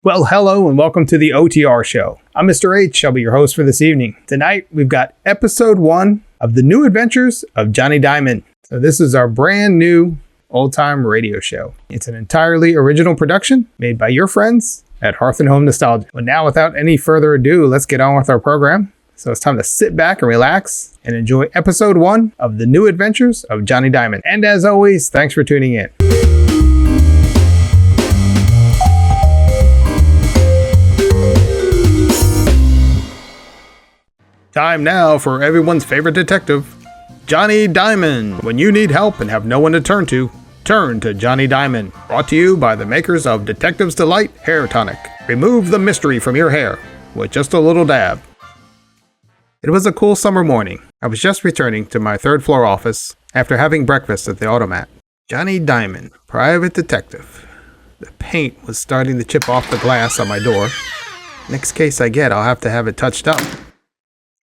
Well, hello and welcome to the OTR show. I'm Mr. H. I'll be your host for this evening. Tonight, we've got episode 1 of the new adventures of Johnny Diamond. So this is our brand new old-time radio show. It's an entirely original production made by your friends at Hearth Home Nostalgia. Well, now, without any further ado, let's get on with our program. So it's time to sit back and relax and enjoy episode 1 of the new adventures of Johnny Diamond. And as always, thanks for tuning in. Time now for everyone's favorite detective, Johnny Diamond. When you need help and have no one to turn to Johnny Diamond. Brought to you by the makers of Detectives Delight Hair Tonic. Remove the mystery from your hair with just a little dab. It was a cool summer morning. I was just returning to my third floor office after having breakfast at the automat. Johnny Diamond, private detective. The paint was starting to chip off the glass on my door. Next case I get, I'll have to have it touched up.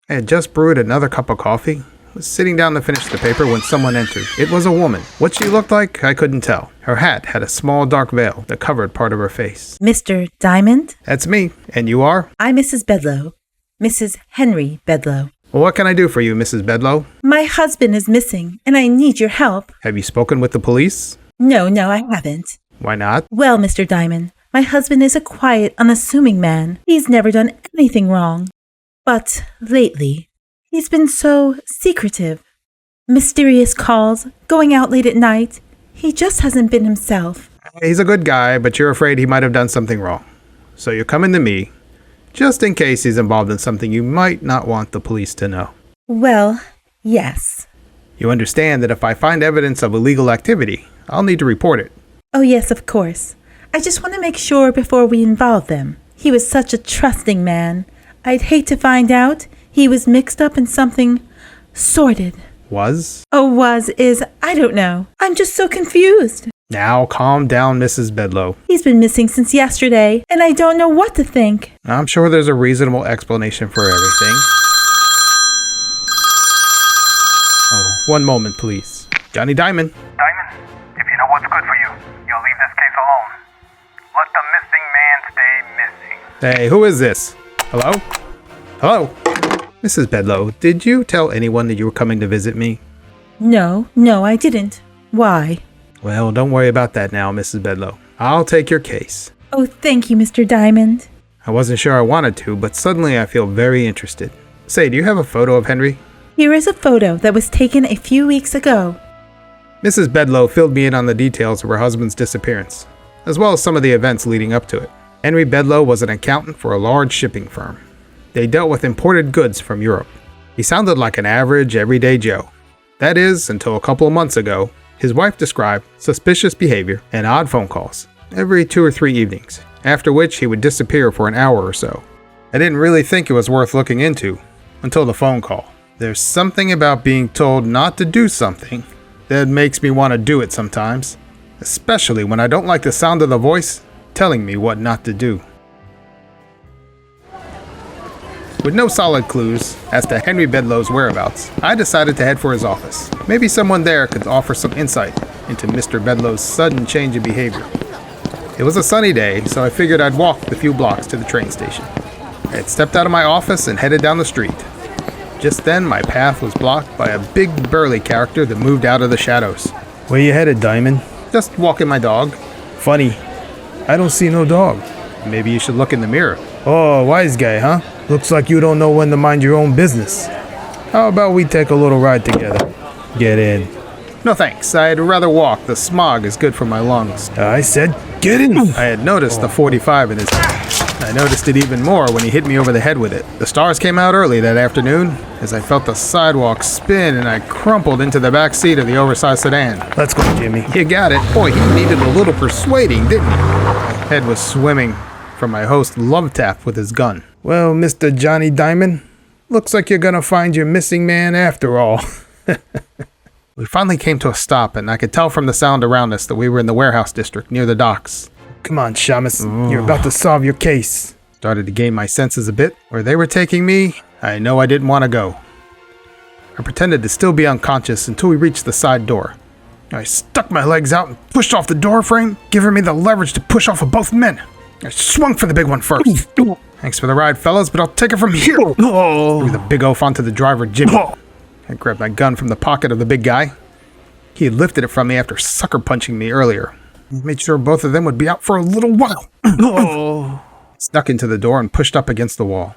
I had just brewed another cup of coffee, was sitting down to finish the paper when someone entered. It was a woman. What she looked like, I couldn't tell. Her hat had a small dark veil that covered part of her face. Mr. Diamond? That's me. And you are? I'm Mrs. Bedlow. Mrs. Henry Bedlow. Well, what can I do for you, Mrs. Bedlow? My husband is missing, and I need your help. Have you spoken with the police? No, I haven't. Why not? Well, Mr. Diamond, my husband is a quiet, unassuming man. He's never done anything wrong. But lately, he's been so secretive. Mysterious calls, going out late at night. He just hasn't been himself. He's a good guy, but you're afraid he might have done something wrong. So you're coming to me, just in case he's involved in something you might not want the police to know. Well, yes. You understand that if I find evidence of illegal activity, I'll need to report it. Oh, yes, of course. I just want to make sure before we involve them. He was such a trusting man. I'd hate to find out he was mixed up in something sordid. Was? Oh, is, I don't know. I'm just so confused. Now calm down, Mrs. Bedlow. He's been missing since yesterday, and I don't know what to think. I'm sure there's a reasonable explanation for everything. Oh, one moment, please. Johnny Diamond. Diamond, if you know what's good for you, you'll leave this case alone. Let the missing man stay missing. Hey, who is this? Hello? Hello? Mrs. Bedlow, did you tell anyone that you were coming to visit me? No, I didn't. Why? Well, don't worry about that now, Mrs. Bedlow. I'll take your case. Oh, thank you, Mr. Diamond. I wasn't sure I wanted to, but suddenly I feel very interested. Say, do you have a photo of Henry? Here is a photo that was taken a few weeks ago. Mrs. Bedlow filled me in on the details of her husband's disappearance, as well as some of the events leading up to it. Henry Bedlow was an accountant for a large shipping firm. They dealt with imported goods from Europe. He sounded like an average, everyday Joe. That is, until a couple of months ago, his wife described suspicious behavior and odd phone calls every 2 or 3 evenings, after which he would disappear for an hour or so. I didn't really think it was worth looking into until the phone call. There's something about being told not to do something that makes me want to do it sometimes, especially when I don't like the sound of the voice telling me what not to do. With no solid clues as to Henry Bedlow's whereabouts, I decided to head for his office. Maybe someone there could offer some insight into Mr. Bedlow's sudden change of behavior. It was a sunny day, so I figured I'd walk the few blocks to the train station. I had stepped out of my office and headed down the street. Just then, my path was blocked by a big burly character that moved out of the shadows. Where you headed, Diamond? Just walking my dog. Funny, I don't see no dog. Maybe you should look in the mirror. Oh, wise guy, huh? Looks like you don't know when to mind your own business. How about we take a little ride together? Get in. No thanks, I'd rather walk. The smog is good for my lungs. I said, get in! I had noticed the 45 in his head. I noticed it even more when he hit me over the head with it. The stars came out early that afternoon as I felt the sidewalk spin and I crumpled into the back seat of the oversized sedan. Let's go, Jimmy. You got it. Boy, he needed a little persuading, didn't he? My head was swimming from my host love tap with his gun. Well, Mr. Johnny Diamond, looks like you're gonna find your missing man after all. We finally came to a stop, and I could tell from the sound around us that we were in the warehouse district near the docks. Come on, Shamus, you're about to solve your case. Started to gain my senses a bit. Where they were taking me, I know I didn't want to go. I pretended to still be unconscious until we reached the side door. I stuck my legs out and pushed off the door frame, giving me the leverage to push off of both men. I swung for the big one first. Thanks for the ride, fellas, but I'll take it from here. Threw the big oaf onto the driver, Jimmy. I grabbed my gun from the pocket of the big guy. He had lifted it from me after sucker punching me earlier. He made sure both of them would be out for a little while. Snuck into the door and pushed up against the wall.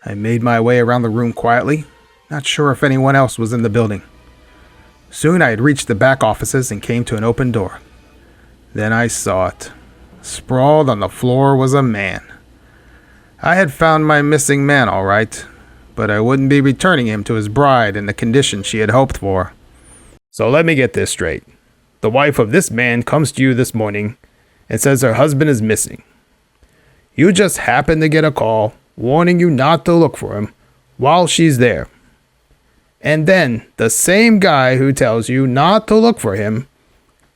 I made my way around the room quietly, not sure if anyone else was in the building. Soon I had reached the back offices and came to an open door. Then I saw it. Sprawled on the floor was a man. I had found my missing man, all right, but I wouldn't be returning him to his bride in the condition she had hoped for. So let me get this straight. The wife of this man comes to you this morning and says her husband is missing. You just happen to get a call warning you not to look for him while she's there. And then the same guy who tells you not to look for him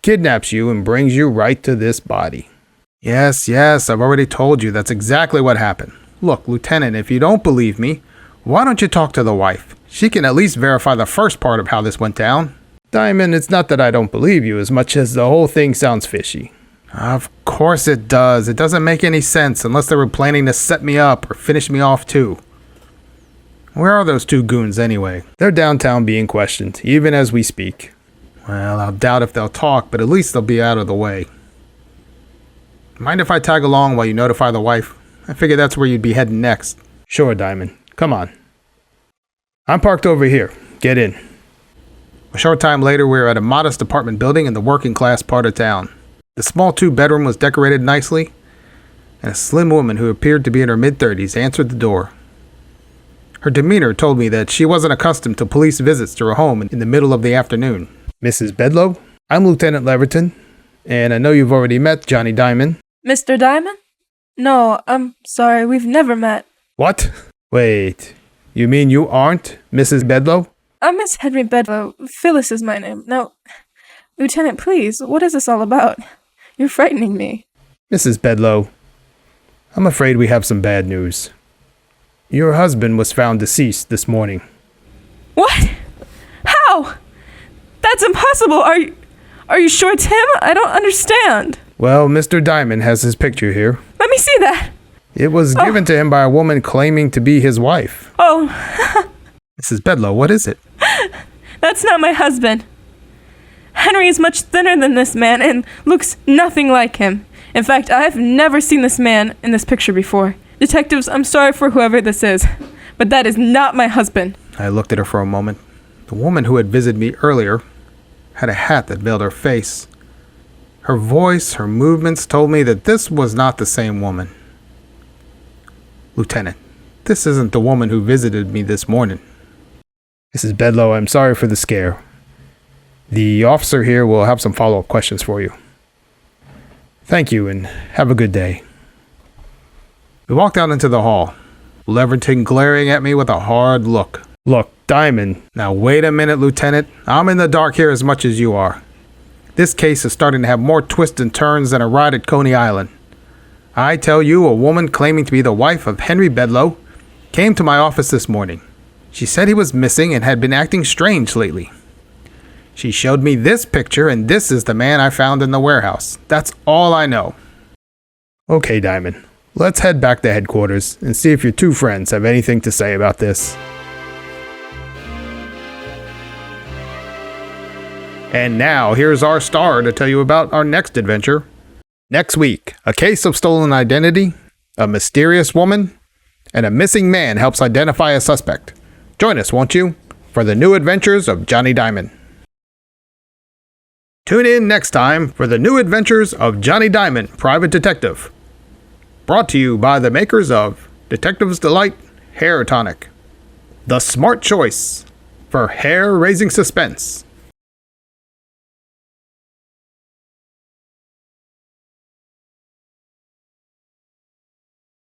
kidnaps you and brings you right to this body. Yes, I've already told you that's exactly what happened. Look, Lieutenant, if you don't believe me, why don't you talk to the wife? She can at least verify the first part of how this went down. Diamond, it's not that I don't believe you as much as the whole thing sounds fishy. Of course it does. It doesn't make any sense unless they were planning to set me up or finish me off too. Where are those two goons anyway? They're downtown being questioned, even as we speak. Well, I'll doubt if they'll talk, but at least they'll be out of the way. Mind if I tag along while you notify the wife? I figure that's where you'd be heading next. Sure, Diamond. Come on. I'm parked over here. Get in. A short time later, we were at a modest apartment building in the working class part of town. The small two-bedroom was decorated nicely, and a slim woman who appeared to be in her mid-30s answered the door. Her demeanor told me that she wasn't accustomed to police visits to her home in the middle of the afternoon. Mrs. Bedlow, I'm Lieutenant Leverton, and I know you've already met Johnny Diamond. Mr. Diamond? No, I'm sorry, we've never met. What? Wait, you mean you aren't Mrs. Bedlow? I'm Miss Henry Bedlow. Phyllis is my name. Now, Lieutenant, please, what is this all about? You're frightening me. Mrs. Bedlow, I'm afraid we have some bad news. Your husband was found deceased this morning. What? How? That's impossible. Are you sure it's him? I don't understand. Well, Mr. Diamond has his picture here. Let me see that. It was given to him by a woman claiming to be his wife. Oh. Mrs. Bedlow, what is it? That's not my husband. Henry is much thinner than this man and looks nothing like him. In fact, I've never seen this man in this picture before. Detectives, I'm sorry for whoever this is, but that is not my husband. I looked at her for a moment. The woman who had visited me earlier had a hat that veiled her face. Her voice, her movements told me that this was not the same woman. Lieutenant, this isn't the woman who visited me this morning. Mrs. Bedlow, I'm sorry for the scare. The officer here will have some follow-up questions for you. Thank you, and have a good day. We walked out into the hall, Leverton glaring at me with a hard look. Look, Diamond. Now wait a minute, Lieutenant. I'm in the dark here as much as you are. This case is starting to have more twists and turns than a ride at Coney Island. I tell you, a woman claiming to be the wife of Henry Bedlow came to my office this morning. She said he was missing and had been acting strange lately. She showed me this picture, and this is the man I found in the warehouse. That's all I know. Okay, Diamond. Let's head back to headquarters and see if your two friends have anything to say about this. And now, here's our star to tell you about our next adventure. Next week, a case of stolen identity, a mysterious woman, and a missing man helps identify a suspect. Join us, won't you, for the new adventures of Johnny Diamond. Tune in next time for the new adventures of Johnny Diamond, Private Detective. Brought to you by the makers of Detective's Delight Hair Tonic. The smart choice for hair-raising suspense.